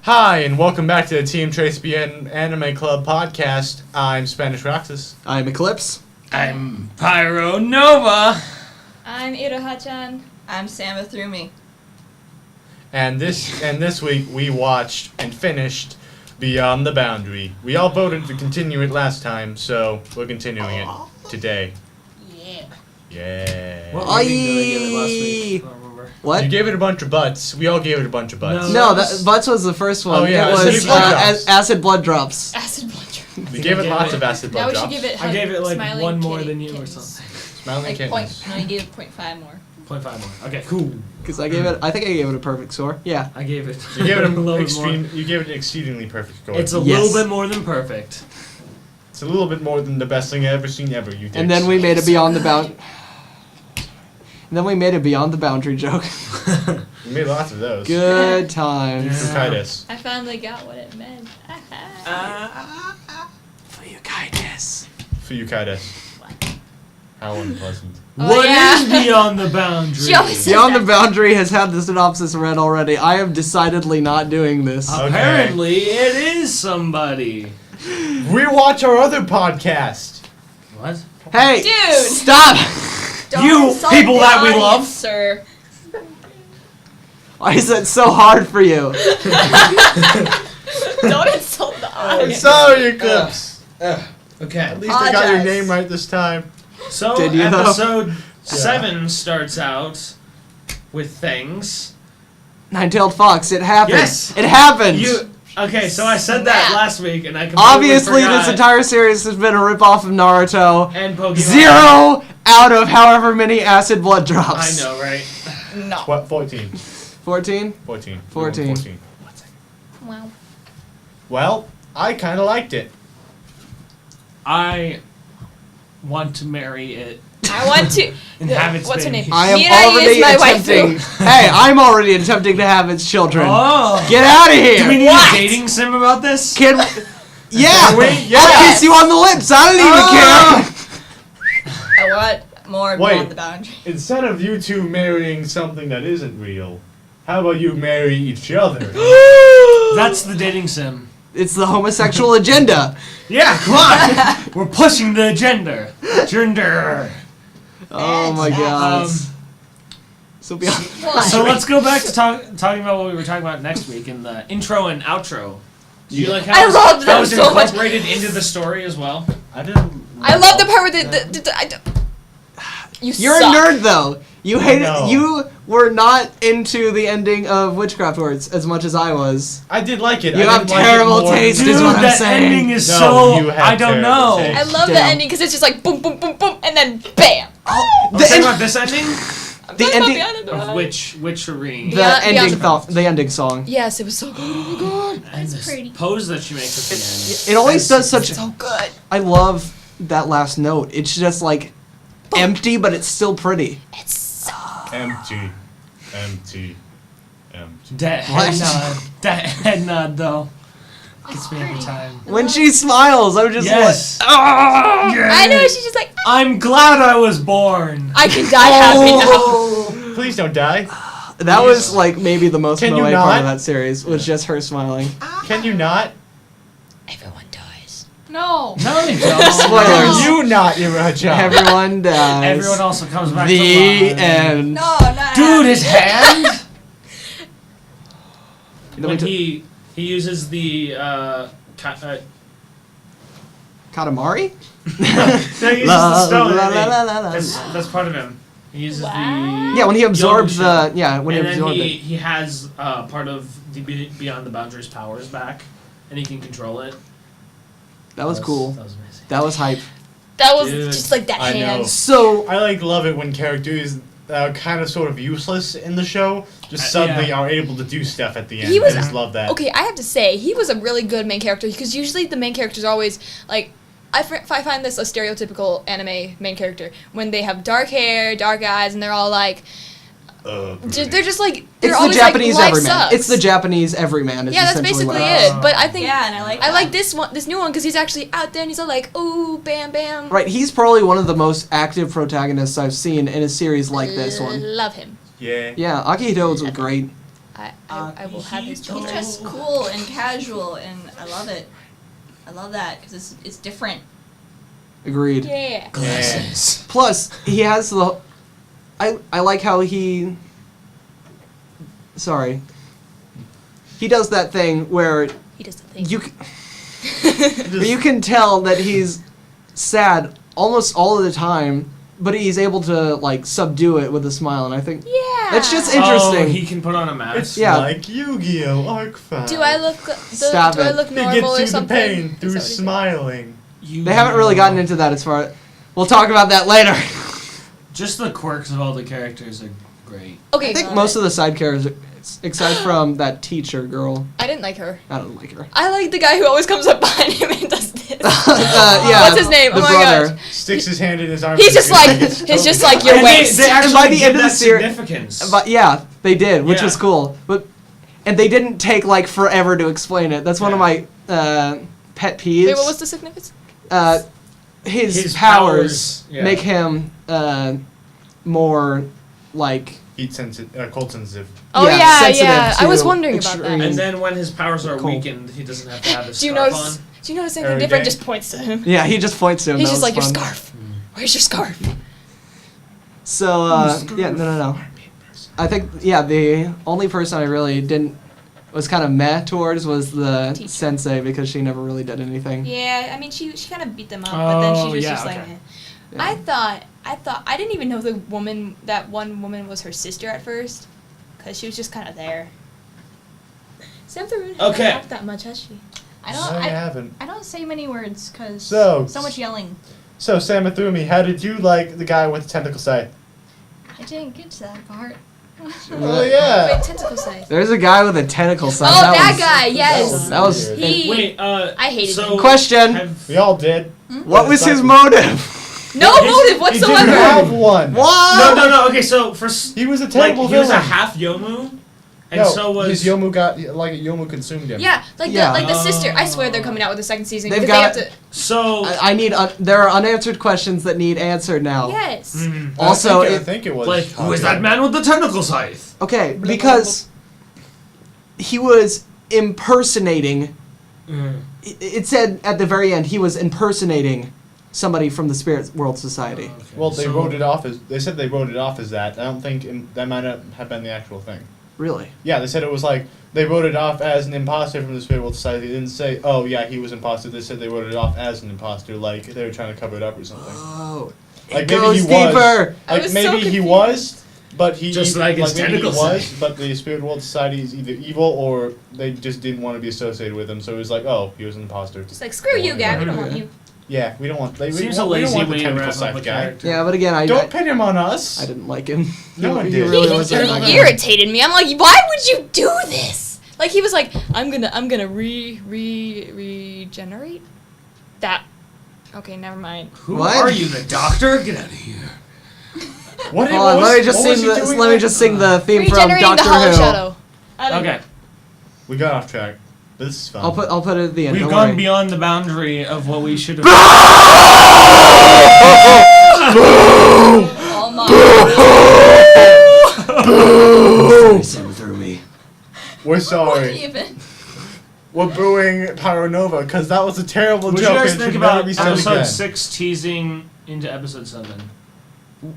Hi, and welcome back to the TeamTresBien Anime Club podcast. I'm SpanishRoxas. I'm Eclipse. I'm PyroNova. I'm Iroha-chan. I'm Samathrume. And this week we watched and finished Beyond the Boundary. We all voted to continue it last time, so we're continuing it today. Yeah. What rating did I give it last week? I don't remember. What? You gave it a bunch of butts. We all gave it a bunch of butts. No, Butts was the first one. Oh, yeah, it was acid blood drops. acid blood drops. Acid blood drop. We gave it lots of acid blood Now we drops. should give it. I gave it like smiling one more kitty than you or kittens. something. Smiling Like kittens. no, you gave it 0.5 more. 0.5 more. Okay, cool. Because I think I gave it a perfect score. Yeah. I gave it. You gave it a little bit extreme. You gave it an exceedingly perfect score. more. It's a Yes. little bit more than perfect. It's a little bit more than the best thing I've ever seen ever. You did. And then we made a Beyond the Boundary. And then we made a Beyond the Boundary joke. We made lots of those. Good times. Yeah. Kindness. I finally got what it meant. For your kindness. For you, kindness. How unpleasant. Oh, What yeah. is Beyond the Boundary? She always says Beyond the that. Boundary has had the synopsis read already. I am decidedly not doing this. Apparently, it is somebody. Rewatch our other podcast. What? Hey! Dude! Stop! Don't You insult people the that we audience, love. sir. Why is that so hard for you? Don't insult the I'm audience. sorry, Eclipse. Okay. At least I got your Apologize. name right this time. So Did you, though? episode 7 starts out with things. Nine-tailed fox, it happened. Yes. It happened. Okay, so I said that Snap. last week, and I completely Obviously, forgot. this entire series has been a ripoff of Naruto. And Pokemon. 0 out of however many acid blood I drops. know, right? No. What? 14. 14? 14. 14. 14. Wow. Well, I kind of liked it. I want to marry it I want to. and have its What's her baby. name? I am Mirai already is my attempting. waifu. Hey, I'm already attempting to have its children. Oh! Get out of here! Do we need What? a dating sim about this? Kid. Yeah! Yeah. I'll kiss you on the lips. I don't even care. I want more Wait. Beyond the Boundary. Instead of you two marrying something that isn't real, how about you marry each other? That's the dating sim. It's the homosexual agenda. Yeah, come on! We're pushing the agenda. Gender. Oh my god. Um, So beyond. What? So let's go back to talking about what we were talking about next week in the intro and outro. Do you like how I it was- loved that them was so much. incorporated into the story as well? I didn't. I love the part where you You're suck. a nerd though. You hated. No. You were not into the ending of Witchcraft Words as much as I was. I did like it. You I have didn't like it terrible more taste, than- is Dude, what I'm that saying. ending is No, so... you have I don't terrible know. taste. I love the Damn. ending because it's just like boom, boom, boom, boom, and then bam. Are we The talking end- about this ending? I'm The talking about ending- Beyond the Of Boundary. which witchery? The Beyond ending. the- The ending song. Yes, it was so good. Oh my god, And it's this pretty. pose that she makes at the end. It always does such. So good. I love that last note. It's just like empty, but it's still pretty. It's so. Empty. Empty. Empty. That What? head nod. That head nod, though. Gets me every time. When she smiles, I'm just Yes. like, ah! I know. She's just like I'm glad I was born. I can die happy now. Oh. Please don't die. That was like maybe the most Can you moe part not? of that series was just her smiling. Can you not? Everyone dies. No. No, they don't. Spoilers. No. You not, Iroha-chan. Everyone dies. Everyone also comes back The to life. end. No, not Dude, his hand. Then we when took- he uses the Katamari? no, he uses La, the stone. la, and la, he- la, la, la. That's part of him. He uses Wow. Yeah, when he absorbed Yoga the when he and then absorbed he, it. he has part of the Beyond the Boundaries powers back, and he can control it. That was cool. That was amazing. That was hype. That was Dude, just like that I know. hand. So I love it when characters that are kind of sort of useless in the show just suddenly yeah. are able to do stuff at the end. He was- I just love that. Okay, I have to say he was a really good main character because usually the main characters are always like. I find this a stereotypical anime main character when they have dark hair, dark eyes, and they're all like, they're just like they're it's the always Japanese like, life everyman. sucks. It's the Japanese everyman. Is Yeah, that's essentially basically what it. But I think Yeah, and I like I that. like this new one because he's actually out there and he's all like, ooh, bam, bam. Right, he's probably one of the most active protagonists I've seen in a series like this one. Love him. Yeah. Yeah, Akihito was great. I will have his He's children. just cool and casual, and I love it. I love that because it's different. Agreed. Yeah. Glasses. Plus, he has the. I like how he. Sorry. He does that thing where He does the thing. you can tell that he's sad almost all of the time, but he's able to like subdue it with a smile, and I think Yeah. that's just interesting. Oh, he can put on a mask. It's Yeah. like Yu-Gi-Oh! Arc Five. Do I look Stop do I it. look He normal gets or you the something? pain Is through that what he said? smiling. They haven't really gotten into that as far. We'll talk about that later. Just the quirks of all the characters are great. Okay. I think most of the side characters, aside from that teacher girl, I didn't like her. I don't like her. I like the guy who always comes up behind him and does this. Yeah, What's his name? the Oh my brother. gosh. Sticks his hand in his arm. He's just like your And waist. They actually by the give end of the that series- significance. But yeah, they did, which Yeah. was cool. And they didn't take like forever to explain it. That's one of my pet peeves. Wait, what was the significance? His His powers powers, yeah. make him more like Heat sensitive, cold sensitive. Oh yeah, sensitive yeah. I was to wondering about that. extreme- And then when his powers are Cold. weakened, he doesn't have to have his Do you scarf notice? on. Do you notice anything Every different? day. Just points to him. Yeah, he just points to him. He's That just was like your fun. scarf. Where's your scarf? So yeah, no. I think the only person I really was kind of meh towards was the Teacher. sensei because she never really did anything. Yeah, I mean she kind of beat them up, but then Oh, she was yeah, just like. okay. Eh. Yeah. I thought I didn't even know that one woman was her sister at first, cause she was just kind of there. Samathrume hasn't Okay. talked that much, has she? I No, don't. you I, haven't. I don't say many words because So- so much yelling. So, Samathrume, how did you like the guy with the tentacle side? I didn't get to that part. Oh, yeah. Wait, tentacle size. There's a guy with a tentacle Oh, sign. that guy, yes. That was. weird. He- Wait, I hated so him. Question. have- We all did. What was his motive? No His- motive He didn't whatsoever. have one. What? No. Okay, so for He was a like terrible he was a villain. half Yomu, and No, so was his Yomu got like Yomu consumed him. Yeah, like Yeah. the sister. I swear they're coming out with the second season They've because got- they have to. so. I need. There are unanswered questions that need answered now. Yes. Mhm. Also, I think it was. Like, who is that man with the tentacle scythe? Okay, because he was impersonating. It said at the very end he was impersonating somebody from the Spirit World Society. Well, they So- wrote it off as. They said they wrote it off as that. I don't think that might not have been the actual thing. Really? Yeah, they said it was like they wrote it off as an imposter from the Spirit World Society. They didn't say, "Oh yeah, he was imposter." They said they wrote it off as an imposter, like they were trying to cover it up or something. Oh. Like It maybe goes he deeper. was. I Like was maybe so he confused. was, but he Just like his maybe he tentacle was, side. but the Spirit World Society is either evil or they just didn't want to be associated with him. So it was like, oh, he was an imposter. Just like screw you, guy. We don't want you. Yeah, we don't want. Like, Seems we a don't lazy want the way to tentacle wrap up side a guy. character. Yeah, but again, I Don't pin him on us. I didn't like him. No one He did. really He wasn't that He good. irritated me. I'm like, why would you do this? Like he was like, I'm gonna regenerate. That. Okay, never mind. Who What? are you, the doctor? Get out of here. What Hold on, let me just sing the theme from Regenerating the Doctor Hollow Who. Shadow. I don't Okay, know. We got off track. But this is fun. I'll put it at the end. we've don't gone worry. beyond the boundary of what we should have. Oh my. We're sorry. Even. We're booing PyroNova because that was a terrible What do joke. you guys and think should never about be said episode again. 6 teasing into episode 7?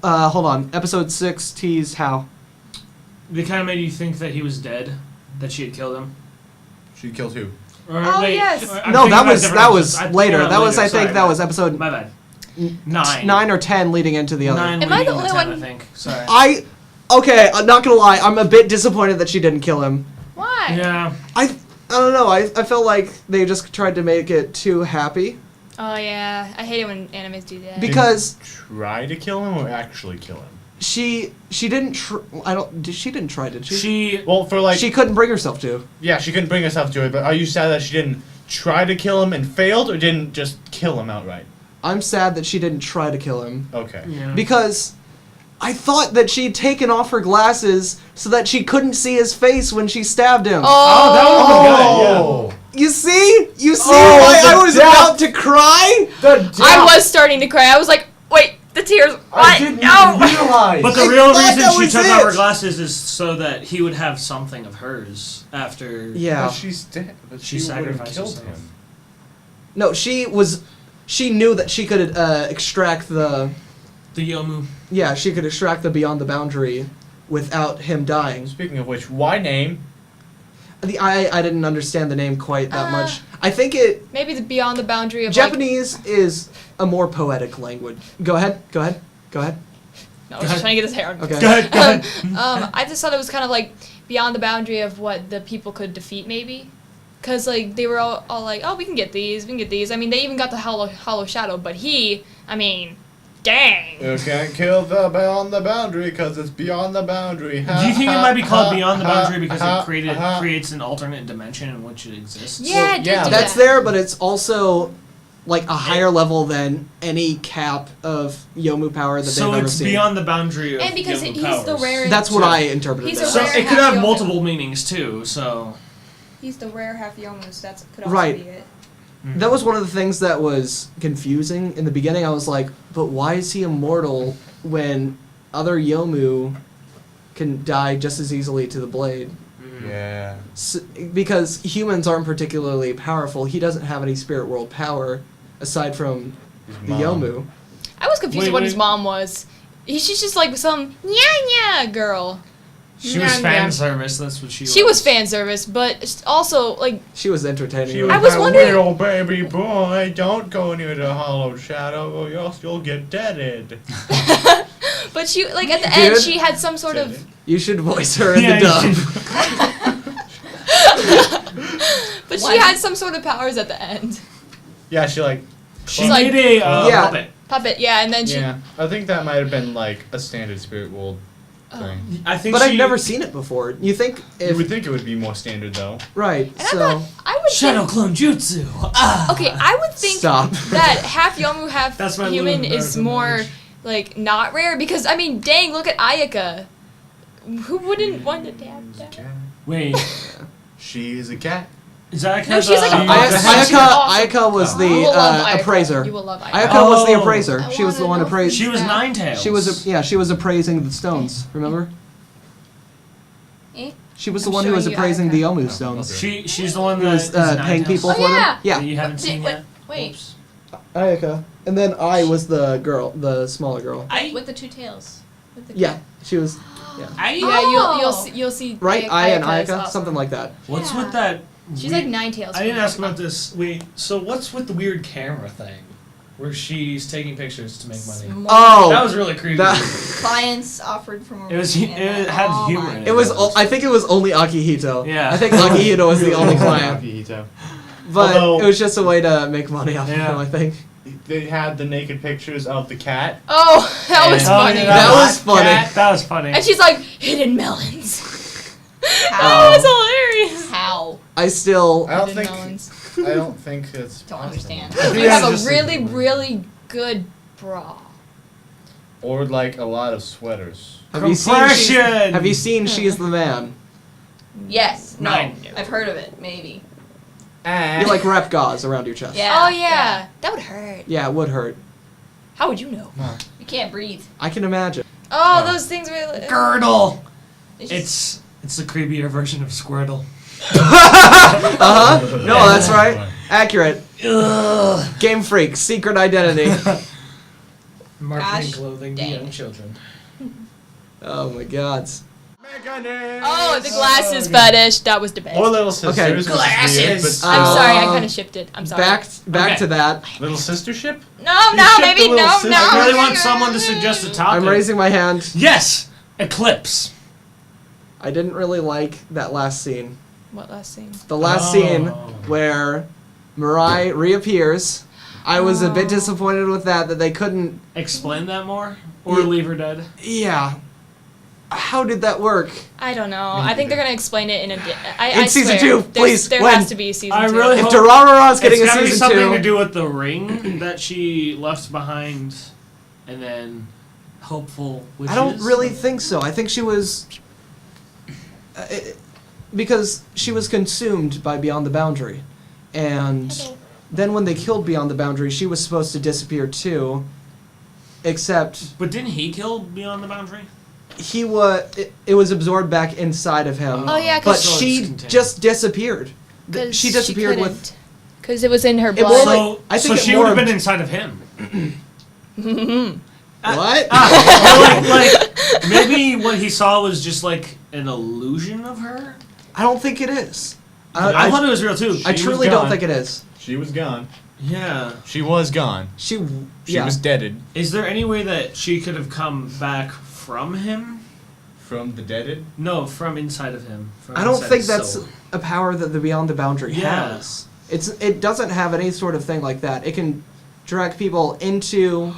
Hold on. Episode 6 teased how? They kind of made you think that he was dead, that she had killed him. She killed who? Or, Oh, yes. or I'm No, thinking that about was different that was episodes. later. Yeah, That was later, I think sorry, that was episode My bad. 9. 9 or 10 leading into the other. 9 Am I leading the to only 10, one- I think. Sorry. Okay, I'm not gonna lie. I'm a bit disappointed that she didn't kill him. Why? Yeah. I don't know. I felt like they just tried to make it too happy Oh yeah, I hate it when animes do that. because Try to kill him or actually kill him? she didn't. She didn't try, did she? She. Well, for like, She couldn't bring herself to. yeah, she couldn't bring herself to it. But are you sad that she didn't try to kill him and failed, or didn't just kill him outright? I'm sad that she didn't try to kill him Okay. Yeah. because I thought that she'd taken off her glasses so that she couldn't see his face when she stabbed him. Oh, that was Oh, You see? You see Oh, why the I was death. about to cry? the I was starting to cry. I was like, wait, the tears. I What? didn't No. even realize. But the real thought reason that she was took it. off her glasses is so that he would have something of hers after. Yeah. But she's dead. But She she would have sacrificed killed herself. him. No, she knew that she could extract the. The Yomu. Yeah, she could extract the Beyond the Boundary without him dying. Speaking of which, why name? I didn't understand the name quite that much. I think it Maybe the beyond the boundary of Japanese is a more poetic language. Go ahead. No, I was just trying to get his hair on. Okay. Go ahead. Go ahead. I just thought it was kind of like beyond the boundary of what the people could defeat, maybe. Because, like, they were all like, oh, we can get these. I mean, they even got the hollow shadow, but dang. You can't kill the beyond the boundary because it's beyond the boundary. Do you think it might be called Beyond the Boundary because it creates an alternate dimension in which it exists? Yeah, it did yeah, do That's that. there, but it's also like a higher level than any cap of Yomu power that So they've ever it's seen. beyond the boundary of And because Yomu he's powers. the rare. That's what I interpreted. He's it a as. So rare it could have half multiple meanings too. So He's the rare half Yomu, so that could also Right. be it. That was one of the things that was confusing in the beginning. I was like, but why is he immortal when other Yomu can die just as easily to the blade? Yeah. Because humans aren't particularly powerful. He doesn't have any spirit world power aside from His the mom. Yomu. I was confused Wait, with what wait. his mom was. She's just like some nya girl. she was Nyah, fan nyah. service. That's what she was. She was fan service, but it's also like She was entertaining. She her. was I was that wondering- little baby boy. Don't go near the hollow shadow, or else you'll get deaded. but she like at the end Dude. she had some sort of You should voice her in Yeah, the you dub. but What? she had some sort of powers at the end. Yeah, she like. She Like- made a Yeah. puppet. Puppet, yeah, and then she Yeah, I think that might have been like a standard spirit world Oh. thing. I think. But she, I've never seen it before. You think You if would think it would be more standard though. right? and So I thought I would Shadow think, clone jutsu. Ah. okay, I would think Stop. that half Yomu, half That's my human little is nerd more image. like not rare because I mean, dang, look at Ayaka. Who wouldn't want to have that? Wait, She is a cat. is that No, she's like a She- box. Ayaka- She's awesome. Ayaka was Oh. the You will love Ayaka. appraiser. You will love Ayaka. Ayaka was the Oh. appraiser. I She was the wanna one know appraising. She was Yeah. Ninetales. She was appraising the stones. Remember? Eh? She was the I'm one who was showing you appraising Ayaka. the Omu Oh, stones. okay. She's the one Who that was is paying Ninetales. people Oh, for yeah. them. Yeah, That you haven't seen Wait, yet. wait. Oops. Ayaka. And then I was the girl, the smaller girl. With the two tails. With the Yeah, she was Yeah, Oh. you'll see right. I and Ayaka is Ayaka, awesome. something like that. What's Yeah. with that? She's weird- like Ninetales. I didn't ask about this. Wait, so what's with the weird camera thing, where she's taking pictures to make money? Oh, That was really creepy. that Clients offered for more. It was- money it and had oh humor my in it. it was. That was- I think it was only Akihito. Yeah. I think Akihito was the only client, Akihito. but Although- it was just a way to make money off of Yeah. him. I think They had the naked pictures of the cat. Oh, that was Oh, funny. yeah, that was funny. That was funny. And she's like hidden melons. How? Oh, it's hilarious. How? I still. I don't Hidden think. melons. I don't think it's. Don't possible. understand. I think You that's have a just really, really good bra. Or like a lot of sweaters. Have you seen? Compression! Have you seen? She's the man. Yes. No. Nine. I've heard of it. Maybe. You like wrap gauze around your chest. Yeah. Oh yeah. That would hurt. Yeah, it would hurt. How would you know? You can't breathe. I can imagine. Oh, No. those things were. Girdle. It's just- It's the creepier version of Squirtle. Uh huh. No, that's right. Accurate. Ugh. Game Freak, secret identity. Marketing Gosh, clothing to dang young it. children. Oh my God. Oh, the glasses fetish. That was the best. Or Little Sisters. Okay. which is weird, Glasses. but I'm Uh, sorry, I kind of shipped it. I'm sorry. Back Okay. to that. Little Sistership? No, You no, shipped maybe the little no, sister. no. I really want someone to suggest a topic. I'm raising my hand. Yes! Eclipse. I didn't really like that last scene. What last scene? The last Oh. scene where Mirai reappears. I was a bit Oh. disappointed with that they couldn't. Explain that more? Or Yeah. leave her dead? Yeah. How did that work? I don't know. I think they're gonna explain it in a. I In season swear, 2, please, There when? has to be a season I 2. really If hope- Dororo's getting it's a gotta be season something 2, to do with the ring that she left behind, and then hopeful wishes. I don't really think so. I think she was. Because she was consumed by Beyond the Boundary. And then when they killed Beyond the Boundary, she was supposed to disappear too. except But didn't he kill Beyond the Boundary? it was absorbed back inside of him. Oh, yeah, But 'cause- So she it's contained. just disappeared. 'Cause She disappeared with. Because it was in her It more blood. like- So, I think so it she would have more- been inside of him. What? like maybe what he saw was just like an illusion of her. I don't think it is. I thought it was real too. I She truly was don't gone. think it is. She was gone. Yeah. She was gone. She She was deaded. Is there any way that she could have come back from him? From the deaded? No, from inside of him. From I don't inside think his that's soul. a power that the Beyond the Boundary Yeah. has. It doesn't have any sort of thing like that. It can direct people into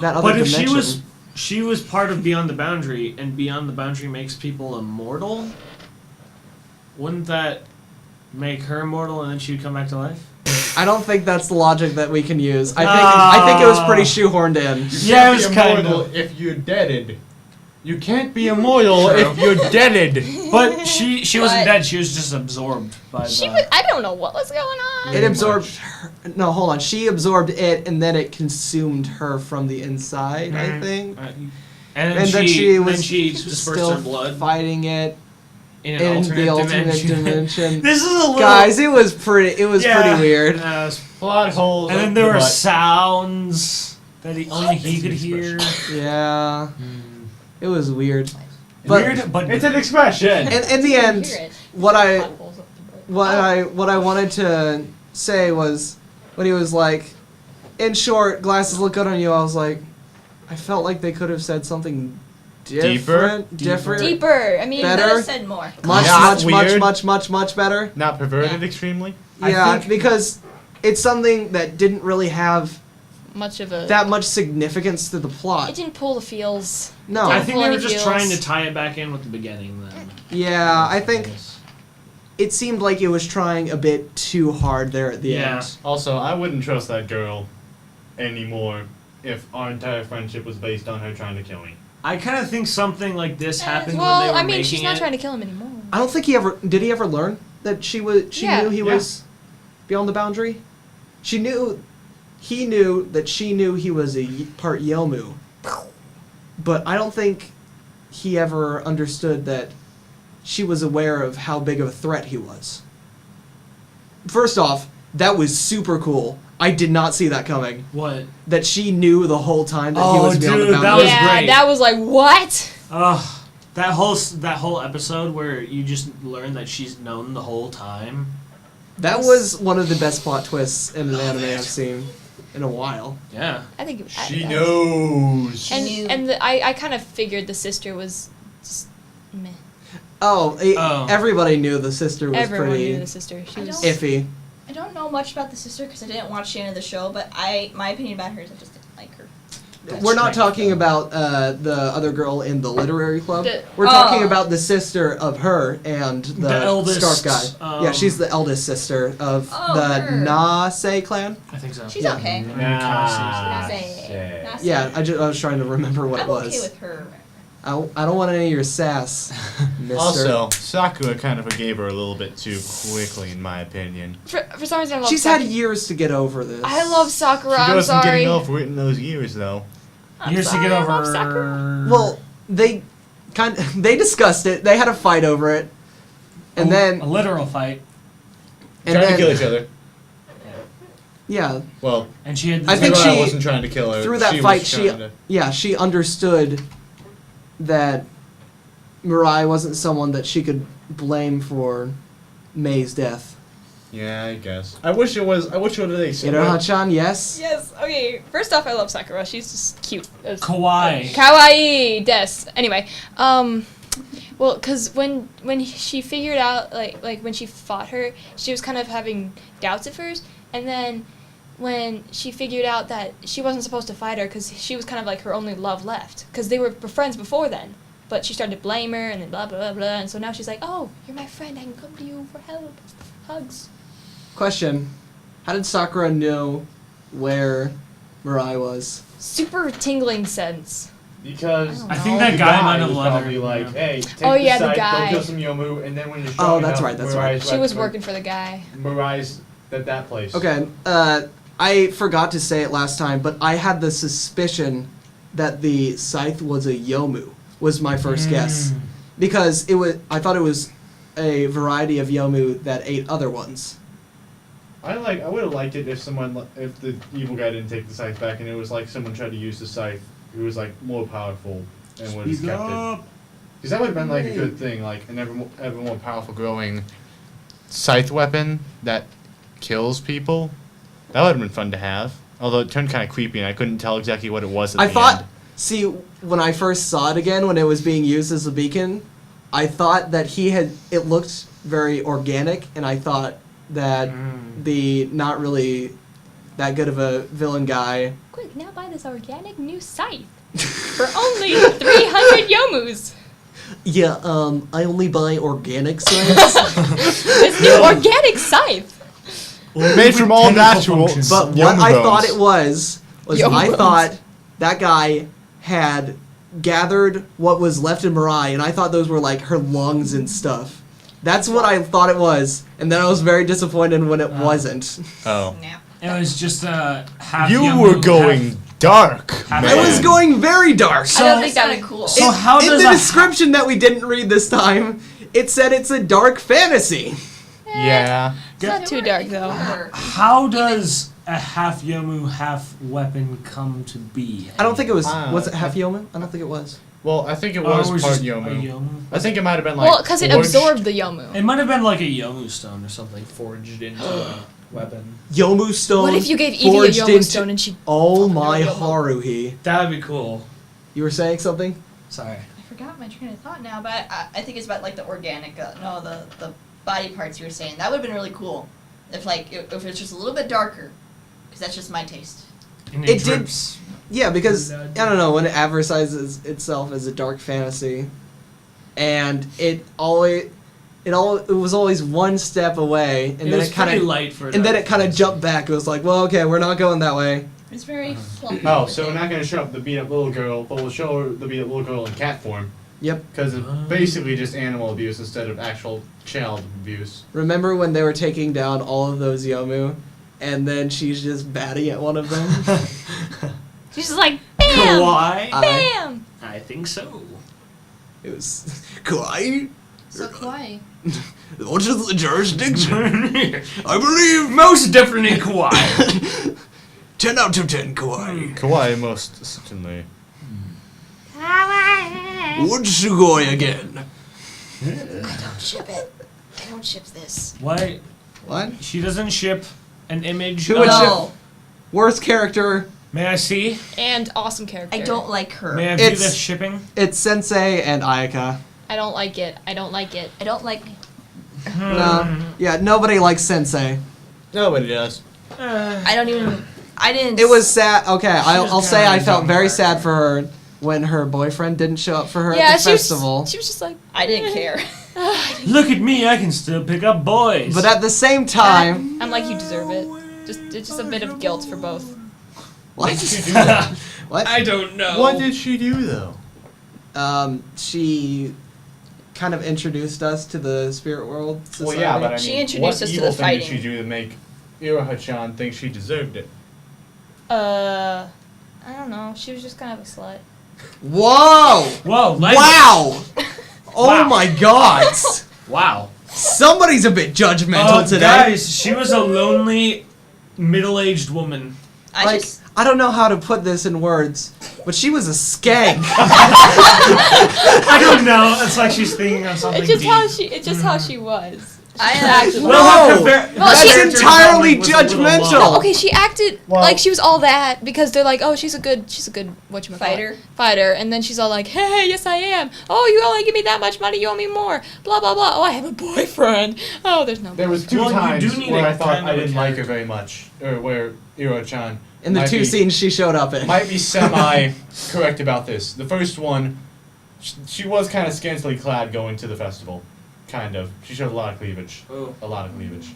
that other But if dimension. she was part of Beyond the Boundary, and Beyond the Boundary makes people immortal, wouldn't that make her immortal and then she'd come back to life? I don't think that's the logic that we can use. I think it was pretty shoehorned in. Yeah, it was kind immortal of. if you're deaded. You can't be immortal True. if you're deaded. But she wasn't But- dead. She was just absorbed by She the. was, I don't know what was going on. It Pretty absorbed much. her. No, hold on. She absorbed it, and then it consumed her from the inside, I think. And And then then she was then she dispersed still her blood fighting it in in the alternate dimension. This is a little. Guys, it was pretty weird. Yeah, it was- Plot holes. and then up there the were butt. sounds that only he could hear. Yeah, it was weird. But Weird, but It's an expression. in the Hear end, it. what I Potholes up the brain. what I wanted to say was when he was like, in short, glasses look good on you. I was like, I felt like they could have said something different. Deeper. I mean, Better? Could have said more. Much, Not much, weird. much better. Not perverted Yeah. extremely. Yeah, because it's something that didn't really have much of a. that much significance to the It plot. didn't pull the feels. No. I think they were Plenty just feels. trying to tie it back in with the beginning then. Yeah, I think it seemed like it was trying a bit too hard there at the Yeah. end. Also, I wouldn't trust that girl anymore if our entire friendship was based on her trying to kill me. I kind of think something like this happened when they Well, were I mean, making she's not it. trying to kill him anymore. I don't think he ever learn that she Yeah. knew he Yeah. was beyond the boundary. He knew that she knew he was a part Yelmu. But I don't think he ever understood that she was aware of how big of a threat he was. First off, that was super cool. I did not see that coming. What? That she knew the whole time that he Oh, was beyond dude, the that boundary. was yeah, great. that was like what? Ugh. That whole episode where you just learn that she's known the whole time. That was one of the best plot twists in an anime I've seen in a while. Yeah. I think She I- knows. She knew. And I kind of figured the sister was just meh. Oh, Oh. everybody knew the sister was Everyone pretty knew the sister. She I was. don't- iffy. I don't know much about the sister because I didn't watch the end of the show, but my opinion about her is I just didn't like her. We're not strange, talking though. about the other girl in the literary club. The- We're talking Oh. about the sister of her and the eldest, scarf guy. Yeah, she's the eldest sister of Oh, the her. Nase clan. I think so. She's Yeah. okay. Nah. Say. Yeah, I was trying to remember what I'm it was. okay with her. I don't want any of your sass, mister. Also, Sakura kind of forgave her a little bit too quickly, in my opinion. For some reason, I love She's had Sakura. years to get over this. I love Sakura. She I'm wasn't sorry. getting over it in those years, though. I'm Years to sorry, get I love Sakura. over. Well, they discussed it. They had a fight over it, and a then literal fight, and trying then to kill each other. yeah, Well, and she had. I think Mirai she- wasn't trying to kill her. through that she fight was she trying to- she understood that Mirai wasn't someone that she could blame for Mei's death. Yeah, I guess. I wish it was. I wish it was. Iroha-chan, yes. Yes. Okay. First off, I love Sakura. She's just cute. Kawaii. Kawaii des. Anyway, well, cause when she figured out like when she fought her, she was kind of having doubts at first, and then when she figured out that she wasn't supposed to fight her, cause she was kind of like her only love left, cause they were friends before then, but she started to blame her and then blah blah blah blah, and so now she's like, oh, you're my friend, I can come to you for help, hugs. Question: how did Sakura know where Mirai was? Super tingling sense. Because I think the that guy might have was let her, probably like, yeah. hey, take Oh, this yeah, the side, guy. go kill some Yomu, and then when you're Oh, strong that's enough, right, that's right. Mirai's She was back- working for the guy. Mirai's at that place. Okay, I forgot to say it last time, but I had the suspicion that the scythe was a Yomu. Was my first guess, because I thought it was a variety of Yomu that ate other ones. I would have liked it if if the evil guy didn't take the scythe back, and it was like someone tried to use the scythe. It was like more powerful and would have kept it. Because that would have been like a good thing, like an ever more powerful growing scythe weapon that kills people. That would have been fun to have. Although it turned kind of creepy, and I couldn't tell exactly what it was at the end. See, when I first saw it again, when it was being used as a beacon, I thought that it looked very organic, and I thought that the not really that good of a villain guy. Quick, now buy this organic new scythe for only 300 Yomus. Yeah, I only buy organic scythes. This new organic scythe. Made from all natural. But what I thought it was Yomu I bones. thought that guy had gathered what was left in Mirai, and I thought those were like her lungs and stuff. That's what I thought it was, and then I was very disappointed when it wasn't. Oh. Nah. It was just half. You Yomu, were going dark, half- man. I was going very dark. I don't think that would be cool. So how in does the a description that we didn't read this time, it said it's a dark fantasy. Yeah. It's not too dark though. How does a half Yomu, half weapon come to be? I don't think it was. Ah, Was it half Yeoman? I don't think it was. Well, I think it Or was was part just a Yomu. I think it might have been like. Well, because it forged. absorbed the Yomu. It might have been like a Yomu stone or something forged into a weapon. Yomu stone. What if you gave Evie a forged Yomu into- stone and she? Oh my Yomu. Haruhi! That would be cool. You were saying something? Sorry. I forgot my train of thought now, but I think it's about like the organic, the body parts you were saying. That would have been really cool if if it's just a little bit darker, because that's just my taste. And It did- drips. Yeah, because I don't know, when it advertises itself as a dark fantasy, and it was always one step away, and It then was it kind pretty of light for. and then it kind of jumped back. It was like, well, okay, we're not going that way. It's very fluffy. Oh, so we're not going to show up the beat up little girl, but we'll show her the beat up little girl in cat form. Yep. Because it's basically just animal abuse instead of actual child abuse. Remember when they were taking down all of those Yomu, and then she's just batting at one of them? She's just like, bam, Kawaii? bam. I think so. It was kawaii. So kawaii. What is the jurisdiction? I believe Most definitely kawaii. 10 out of 10 kawaii. Kawaii, most certainly. Would Sugoi again? Don't ship it. I don't ship this. Why? What? She doesn't ship an image. Who would of- ship- No, Worst character, May I see? And awesome character. I don't like her. May I view It's- this shipping? it's Sensei and Ayaka. I don't like it. I don't like it. I don't like. No. Yeah, nobody likes Sensei. Nobody does. I don't even. I didn't. It was sad. Okay, I'll just say kinda I felt dumb very character. sad for her when her boyfriend didn't show up for her Yeah, at the festival. she was just like, I didn't care. Look at me, I can still pick up boys. But at the same time, I'm like, you deserve it. It's just a bit of guilt for both. what? What? I don't know. What did she do, though? She kind of introduced us to the spirit world society. Well, yeah, but I mean, She introduced what us to evil the thing did fighting. she do to make Iroha-chan think she deserved it? I don't know. She was just kind of a slut. Whoa! Whoa, language. Wow! Oh Wow. my God! Wow. Somebody's a bit judgmental today. Guys, she was a lonely, middle-aged woman. I don't know how to put this in words, but she was a skank. I don't know. It's like she's thinking of something It's just deep. how she was. I acted Well, No! her compar- Well, her she's character entirely development was a little judgmental. low. No, okay, she acted Well- like she was all that because they're like, oh, she's a good whatchamacallit? Fighter, and then she's all like, hey, yes I am. Oh, you only give me that much money, you owe me more. Blah blah blah. Oh, I have a boyfriend. Oh, there's no. There was two Well, you times do need where a I thought kind I of a didn't like her character. very much, or where Iroha-chan In the might two be- scenes she showed up in. might be semi-correct about this. The first one, she was kind of scantily clad going to the festival. Kind of. She showed a lot of cleavage. Oh. A lot of cleavage.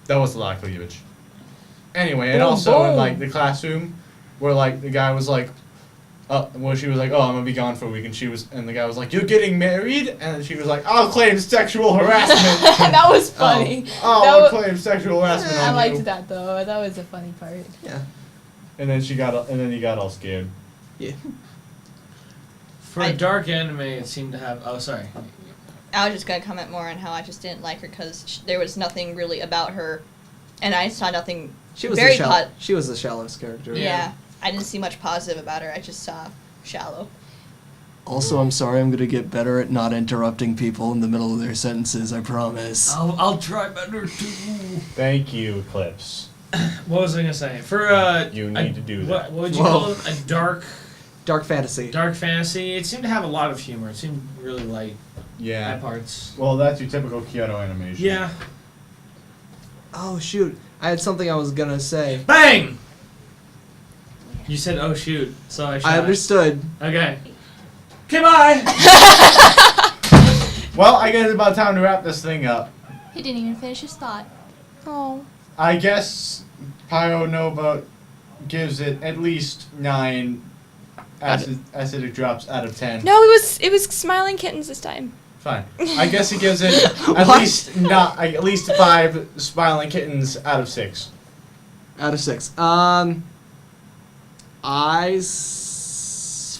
That was a lot of cleavage. Anyway, and Boom, also in boom. like the classroom, where like the guy was like, where she was like, oh, I'm gonna be gone for a week, and the guy was like, you're getting married, and then she was like, I'll claim sexual harassment. That was funny. Oh, That I'll wa- claim sexual harassment I on liked you. that though. That was a funny part. Yeah. And then he got all scared. Yeah. For a dark anime, it seemed to have. Oh, sorry. I was just gonna comment more on how I just didn't like her because there was nothing really about her, and I saw nothing. She was very she was the shallowest character. Yeah, I didn't see much positive about her. I just saw shallow. Also, I'm sorry. I'm gonna get better at not interrupting people in the middle of their sentences. I promise. I'll try better too. Thank you, Eclipse. What was I gonna say? For You need to do that. What would you Whoa. call it? A dark Fantasy. dark fantasy. It seemed to have a lot of humor. It seemed really light Yeah. at parts. Well, that's your typical Kyoto animation. Yeah. Oh shoot! I had something I was gonna say. Bang! You said, "Oh shoot!" So I shot. I understood. Okay. Okay, bye. Well, I guess it's about time to wrap this thing up. He didn't even finish his thought. Oh. I guess PyroNova gives it at least 9 acidic drops out of 10. No, it was smiling kittens this time. Fine. I guess it gives it at What? least 5 smiling kittens out of 6. Out of 6.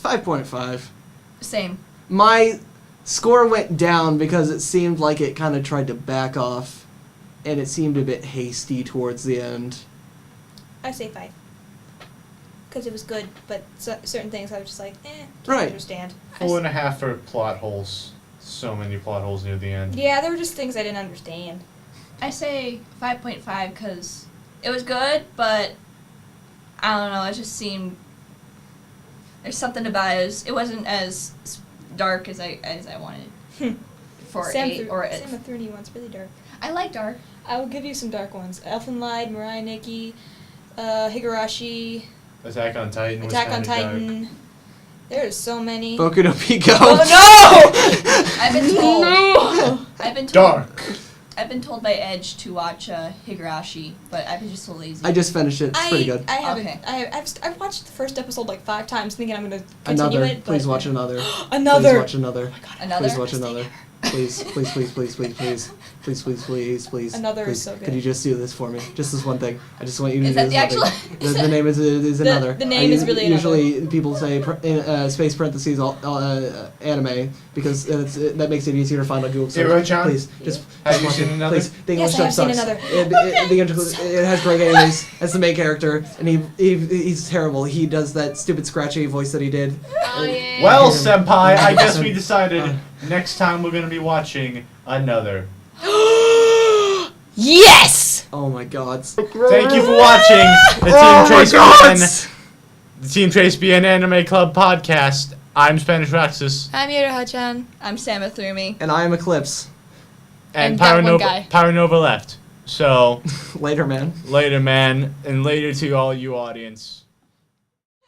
5.5. Same. My score went down because it seemed like it kind of tried to back off, and it seemed a bit hasty towards the end. I say 5. Because it was good, but certain things I was just like, can't Right. understand. 4.5 for plot holes. So many plot holes near the end. Yeah, there were just things I didn't understand. I say 5.5 because it was good, but I don't know. It just seemed there's something about it. It wasn't as dark as I wanted for eight or it. Samathrume one's really dark. I like dark. I will give you some dark ones. Elfen Lied, Mirai Nikki, Higurashi, Attack on Titan was Attack on kinda dark. Titan. There's so many. Boku no Pico. Oh I've been told. no! I've been told. Dark. I've been told by Edge to watch Higurashi, but I've been just so lazy. I just finished it. It's pretty good. I haven't. Okay. I've watched the first episode like 5 times, thinking I'm gonna continue Another. it. But Please watch another. Another. Please watch another. Another. Please watch another. Please, please, please, please, please, please, please, please, please, please. Another please. is so good. Could you just do this for me? Just this one thing. I just want you to Is do that this the one actual- thing. The name is another. the name is really usually people say space parentheses anime because that makes it easier to find on Google. Iroha-chan? Please, just Have you watch seen it. another? Please, the English Yes, I have dub seen sucks. another. It has Greg Ames as the main character, and he's terrible. He does that stupid scratchy voice that he did. Oh yeah. Well, Senpai, I guess we decided next time we're going to be watching another. Yes. Oh my God. Thank you for watching the Oh Team my God! TreeSpien Anime Club podcast. I'm SpanishRoxas. I'm Iroha-chan. I'm Samathrume. And I am Eclipse. And And that one guy. PyroNova left. So, Later, man. later, man. And later to all you audience.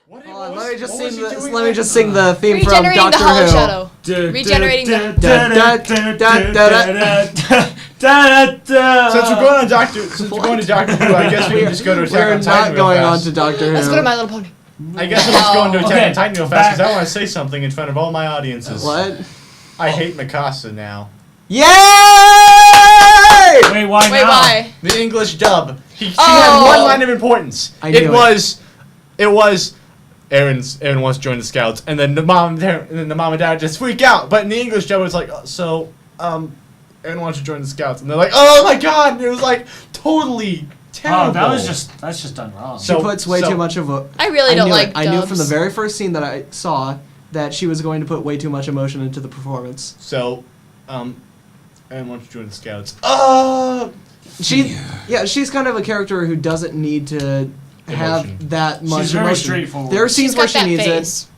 What Hold on, let me just what was sing he the doing let me there? just sing the theme from Regenerating the Doctor Hollow Who. Shadow. Regenerating the. Since we're going to Doctor Who, I guess we can just go to Attack We're on Titan not going real on fast. to Doctor Who. Let's go to My Little Pony. I guess I'm just going to Attack Okay, on Titan real fast because I want to say something in front of all my audiences. What? I hate Mikasa now. Yay! Wait, why Wait, now? why? The English dub. She had Oh. one line of importance. I knew It was. Aaron wants to join the Scouts, and then the mom and dad just freak out. But in the English dub, it's like, Aaron wants to join the Scouts, and they're like, oh my God! And it was like totally terrible. Oh, that's just done wrong. She So- puts way so- too much of a. I really don't knew like it. I knew from the dubs. very first scene that I saw that she was going to put way too much emotion into the performance. So, Aaron wants to join the Scouts. She's kind of a character who doesn't need to have Emotion. that much She's very emotion. straightforward. There are scenes She's where got she that needs face. it,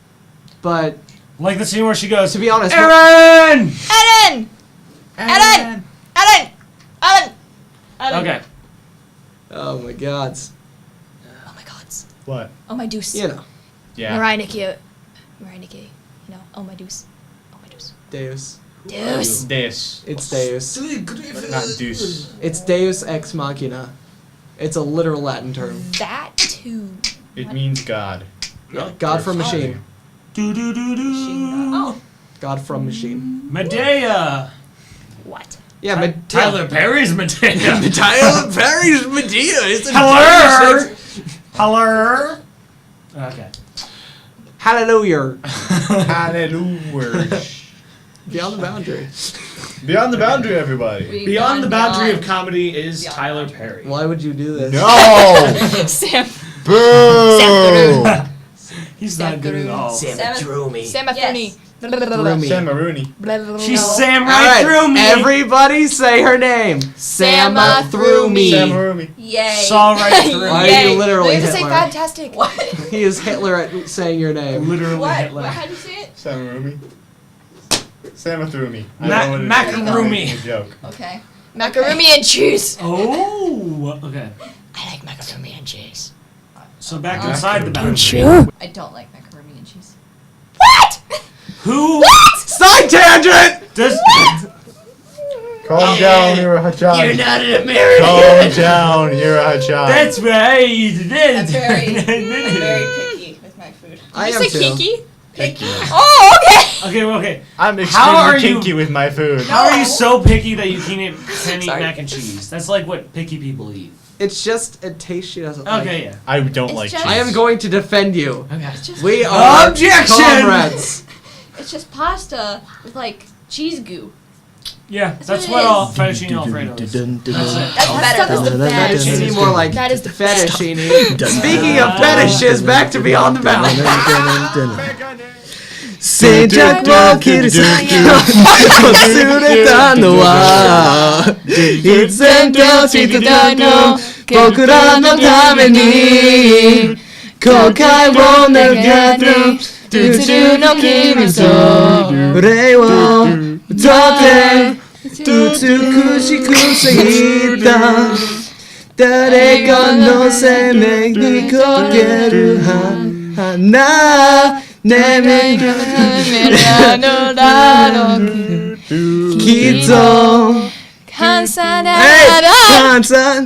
but Like the scene where she goes, to be honest, Aaron! Eden! Eden! Eden! Eden! Okay. oh my God, Oh my gods. What? Oh my deuce. you know, Yeah. Mirai Nikki. Oh my deuce. Oh my deuce. Deus. Deuce. Deus. It's Deus. But not Deuce. It's Deus ex machina. It's a literal Latin term. That too. It means God. Yeah, God from machine. Oh, God from machine. Medea! What? Yeah, but Tyler Perry's Medea. Tyler Perry's Medea. It's Hello! Hello! Okay. Hallelujah. Hallelujah. Beyond the boundary. Beyond the boundary, everybody. We've Beyond the gone boundary of beyond. comedy is Beyond Tyler boundary. Perry. Why would you do this? No! Sam. Boo! He's not good at all. Samathrume. Samathrume. Sam Marooney. She's Sam All right through me. Everybody say her name. Samathrume. Sam Marooney. Yay. Saw right through Why me. are you literally No, you have to say Hitler? fantastic. What? He is Hitler at saying your name. Literally What? Hitler. How'd you say it? Sam Marooney. Sam Marooney. Macaroni. A joke. Okay. Macaroni and cheese. Oh, okay. I like macaroni and cheese. So back Oh. inside the boundary. I don't like macaroni and cheese. What? Who Side tangent! does? Calm down, Iroha-chan. not an American. Calm down, Iroha-chan. That's right. I'm very picky with my food. I Did am you say too. kinky? Picky. Oh, okay. Okay, well, okay. I'm How extremely are you- kinky with my food. How are you so picky that you can't eat Sorry. mac and cheese? That's like what picky people eat. It's just a taste she doesn't like. Okay, yeah. I don't It's like just- cheese. I am going to defend you. Okay. It's just, We are Objection! comrades. it's just pasta with like cheese goo. Yeah, That's that's what what it all is. fettuccine Alfredo is. That's it. That's That stuff is the best. Fettuccine more like That is the best. fettuccine. Speaking of fetishes, back to Beyond the Boundary. 洗濯を切る先を忘れたのは必然としてたの僕らのために後悔を願って途中の君と礼をとって美しく過ぎた誰かの生命にかける花眠るきっと感謝だ感謝だ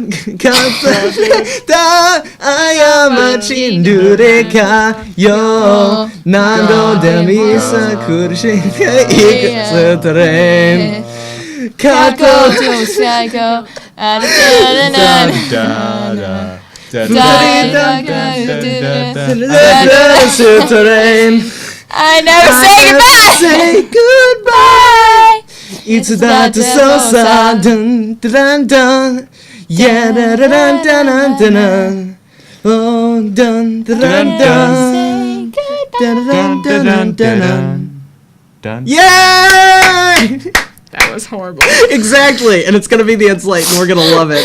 過ちぬれかよ何度で見さ苦しんでいくストレイ過去と最高あなたのストレイ I never say goodbye. Say goodbye いつだってそうさダンダンダン Yeah ダダダンダダンダダン Oh ダンダダンダン Say goodbye. ダダダンダダンダダン Done. Yay! That was horrible. Exactly, and it's gonna be the end slate, and we're gonna love it.